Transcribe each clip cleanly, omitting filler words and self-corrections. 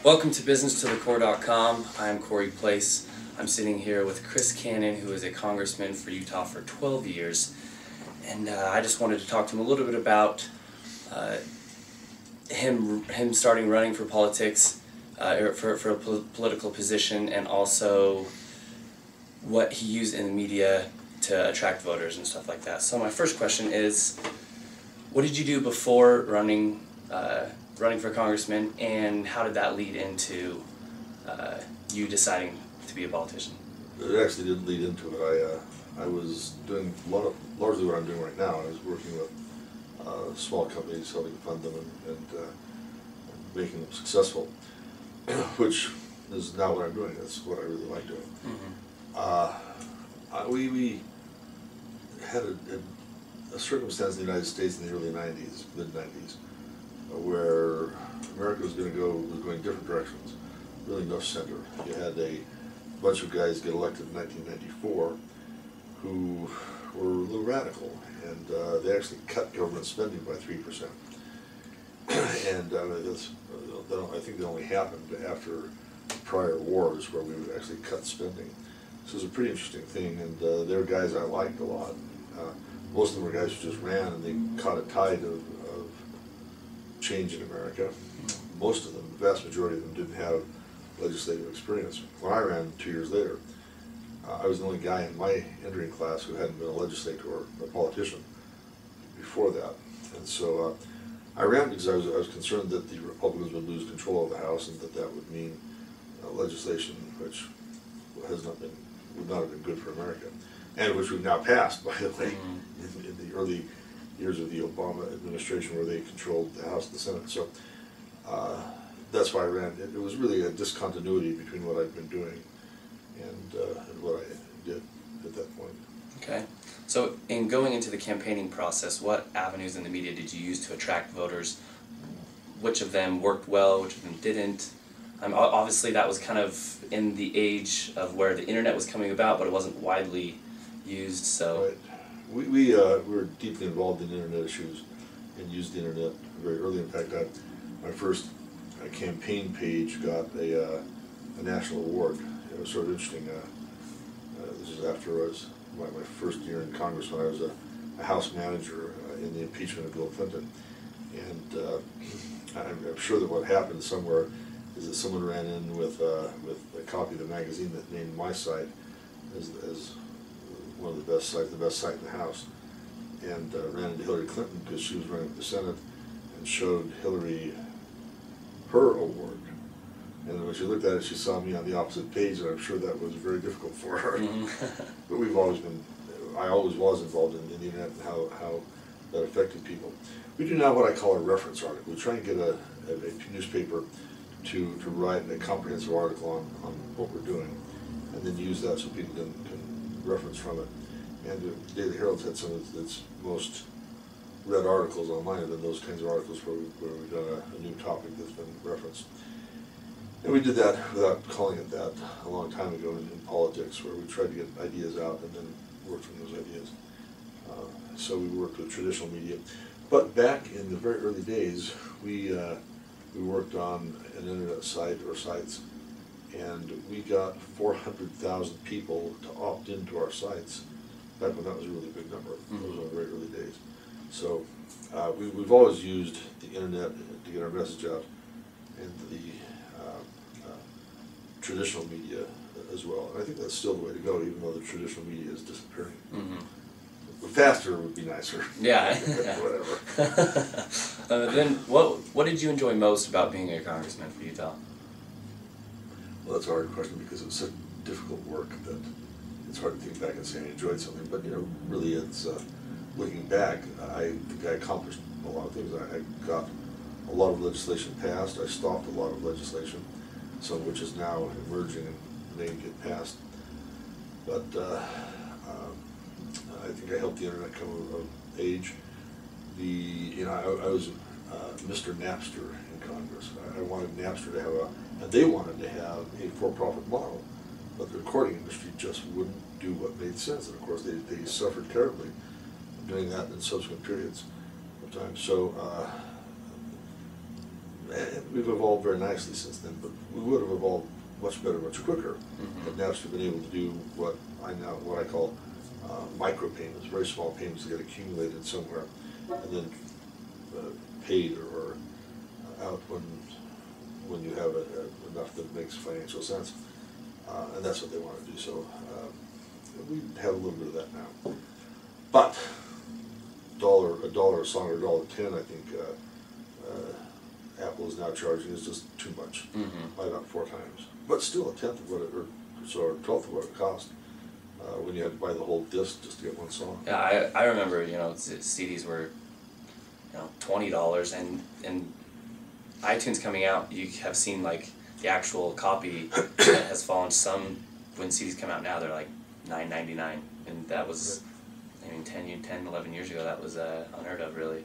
Welcome to BusinessToTheCore.com. I'm Corey Place. I'm sitting here with Chris Cannon, who is a congressman for Utah for 12 years. And I just wanted to talk to him a little bit about him starting running for politics, for a political position, and also what he used in the media to attract voters and stuff like that. So my first question is, what did you do before running for congressman, and how did that lead into you deciding to be a politician? It actually didn't lead into it. I was doing largely what I'm doing right now. I was working with small companies, helping fund them and making them successful, which is now what I'm doing. That's what I really like doing. Mm-hmm. We had a circumstance in the United States in the early 90s, mid-90s, where America was going different directions, really no center. You had a bunch of guys get elected in 1994 who were a little radical, and they actually cut government spending by 3%. And I think that only happened after prior wars where we would actually cut spending. So it was a pretty interesting thing, and they were guys I liked a lot. Most of them were guys who just ran, and they caught a tide of change in America. Most of them, the vast majority of them, didn't have legislative experience. When I ran 2 years later, I was the only guy in my entering class who hadn't been a legislator or a politician before that. And so I ran because I was concerned that the Republicans would lose control of the House, and that would mean legislation which would not have been good for America, and which we've now passed, by the way, in the early years of the Obama administration, where they controlled the House and the Senate. So that's why I ran. It was really a discontinuity between what I'd been doing and what I did at that point. Okay. So in going into the campaigning process, what avenues in the media did you use to attract voters? Which of them worked well, which of them didn't? Obviously that was kind of in the age of where the internet was coming about, but it wasn't widely used, so... Right. We were deeply involved in internet issues and used the internet very early. In fact, my first campaign page got a national award. It was sort of interesting. This is after I was my first year in Congress, when I was a House manager in the impeachment of Bill Clinton. And I'm sure that what happened somewhere is that someone ran in with a copy of the magazine that named my site as one of the best site in the House, and ran into Hillary Clinton because she was running for the Senate, and showed Hillary her award. And when she looked at it, she saw me on the opposite page, and I'm sure that was very difficult for her. But I always was involved in the internet and how that affected people. We do now what I call a reference article. We try and get a newspaper to write a comprehensive article on what we're doing, and then use that so people can reference from it. And the Daily Herald's had some of its most read articles online have been those kinds of articles where we've done a new topic that's been referenced. And we did that without calling it that a long time ago in politics, where we tried to get ideas out and then work from those ideas. So we worked with traditional media. But back in the very early days, we worked on an internet site or sites, and we got 400,000 people to opt into our sites, back when that was a really big number. Those were the very early days. So we've always used the internet to get our message out, and the traditional media as well. And I think that's still the way to go, even though the traditional media is disappearing. But faster would be nicer. Yeah. Whatever. Then what did you enjoy most about being a congressman for Utah? Well, that's a hard question because it was such difficult work that it's hard to think back and say I enjoyed something. But really, it's looking back, I think I accomplished a lot of things. I got a lot of legislation passed. I stopped a lot of legislation, some of which is now emerging and may get passed. But I think I helped the internet come of age. I was Mr. Napster in Congress. I wanted Napster to have and they wanted to have a for-profit model, but the recording industry just wouldn't do what made sense. And of course, they suffered terribly doing that in subsequent periods of time. So And we've evolved very nicely since then, but we would have evolved much better, much quicker, had Napster been able to do what I call micro payments, very small payments that get accumulated somewhere, and then paid or out when you have enough that makes financial sense, and that's what they want to do. So we have a little bit of that now, but a dollar a song or $1.10, I think Apple is now charging is just too much, by about 4 times. But still a tenth of what it, or a twelfth of what it cost when you had to buy the whole disc just to get one song. Yeah, I remember, you know, CDs were, you know, $20, and iTunes coming out, you have seen like the actual copy that has fallen. Some, when CDs come out now, they're like $9.99, and that was, I mean, 10, 11 years ago, that was unheard of, really.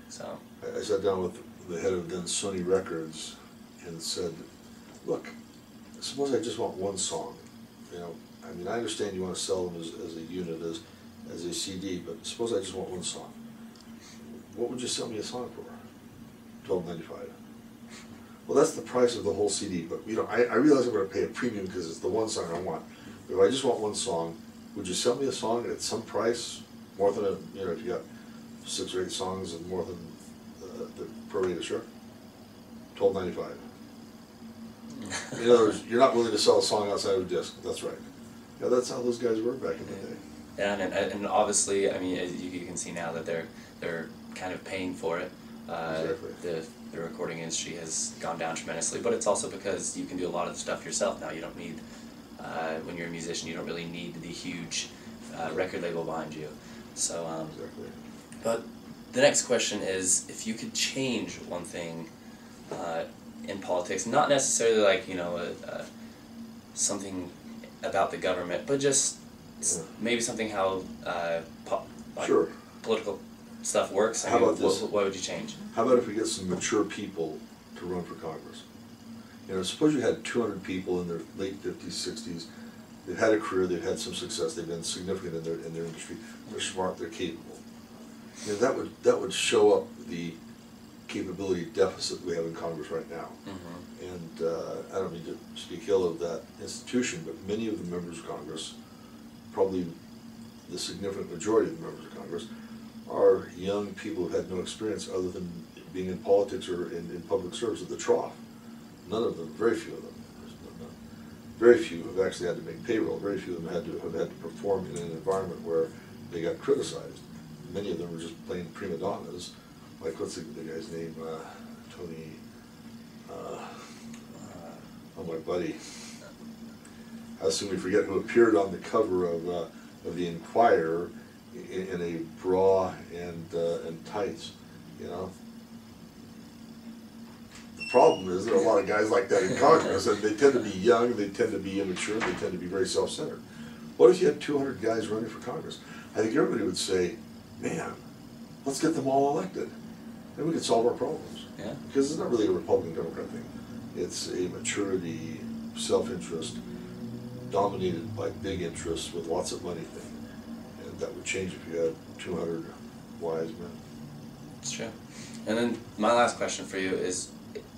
So I sat down with the head of then Sony Records and said, look, suppose I just want one song, you know, I mean, I understand you want to sell them as a unit, as a CD, but suppose I just want one song. What would you sell me a song for? $12.95. Well, that's the price of the whole CD, but you know, I realize I'm going to pay a premium because it's the one song I want. But if I just want one song, would you sell me a song at some price, more than you know, if you got 6 or 8 songs and more than the prorated share? $12.95. In other words, you're not willing to sell a song outside of a disc. That's right. Yeah, that's how those guys were back in the day. Yeah, and obviously, I mean, you can see now that they're kind of paying for it. Exactly. The recording industry has gone down tremendously, but it's also because you can do a lot of the stuff yourself now. You don't need, when you're a musician, you don't really need the huge record label behind you. So, Exactly. But the next question is, if you could change one thing in politics, not necessarily like, you know, something about the government, but just maybe something how Sure. political stuff works. How about this? What would you change? How about if we get some mature people to run for Congress? You know, suppose you had 200 people in their late 50s, 60s. They've had a career, they've had some success, they've been significant in their industry. They're smart, they're capable. You know, that would show up the capability deficit we have in Congress right now. And I don't mean to speak ill of that institution, but many of the members of Congress, probably the significant majority of the members of Congress, are young people who've had no experience other than being in politics or in public service at the trough. None of them, very few of them, very few have actually had to make payroll. Very few of them have had to perform in an environment where they got criticized. Many of them were just plain prima donnas. Like, what's the guy's name? Tony. Oh, my buddy. How soon we forget, who appeared on the cover of the Inquirer in a bra and tights, you know. The problem is there are a lot of guys like that in Congress, and they tend to be young, they tend to be immature, they tend to be very self-centered. What if you had 200 guys running for Congress? I think everybody would say, man, let's get them all elected, and we could solve our problems. Yeah. Because it's not really a Republican-Democrat thing. It's a maturity, self-interest, dominated by big interests with lots of money thing. And that would change if you had 200 wise men. It's true. And then my last question for you is,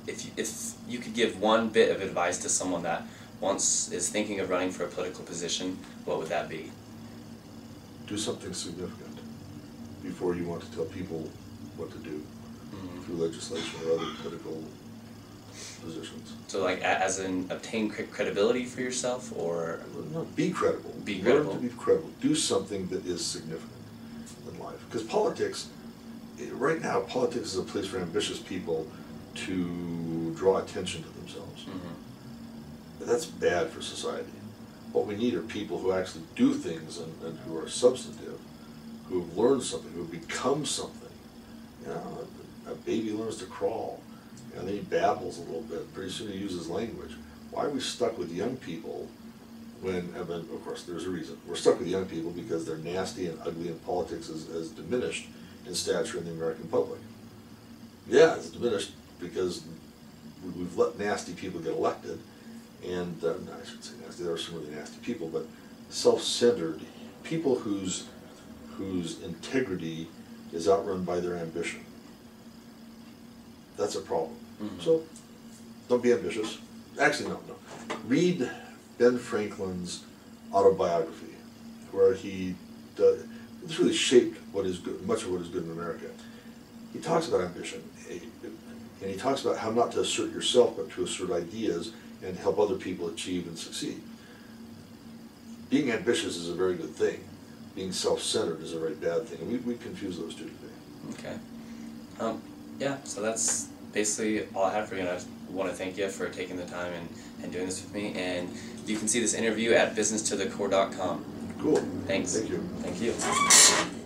if you could give one bit of advice to someone that is thinking of running for a political position, what would that be? Do something significant before you want to tell people what to do through legislation or other political positions. So, like, as in obtain credibility for yourself, or no, be credible. Be credible. Learn to be credible. Do something that is significant in life. Because politics, right now, politics is a place for ambitious people to draw attention to themselves. But that's bad for society. What we need are people who actually do things and who are substantive, who have learned something, who have become something. You know, a baby learns to crawl, and then he babbles a little bit. Pretty soon he uses language. Why are we stuck with young people when, of course, there's a reason. We're stuck with young people because they're nasty and ugly, and politics has diminished in stature in the American public. Yeah, it's diminished because we've let nasty people get elected, and no, I shouldn't say nasty, there are some really nasty people, but self-centered people whose integrity is outrun by their ambition. That's a problem. So, don't be ambitious. Actually, no. Read Ben Franklin's autobiography, where it's really shaped what is good, much of what is good in America. He talks about ambition, and he talks about how not to assert yourself, but to assert ideas and help other people achieve and succeed. Being ambitious is a very good thing. Being self-centered is a very bad thing, and we confuse those two today. Okay. Yeah, so that's basically all I have for you, and I just want to thank you for taking the time and doing this with me. And you can see this interview at businesstothecore.com. Cool. Thanks. Thank you. Thank you.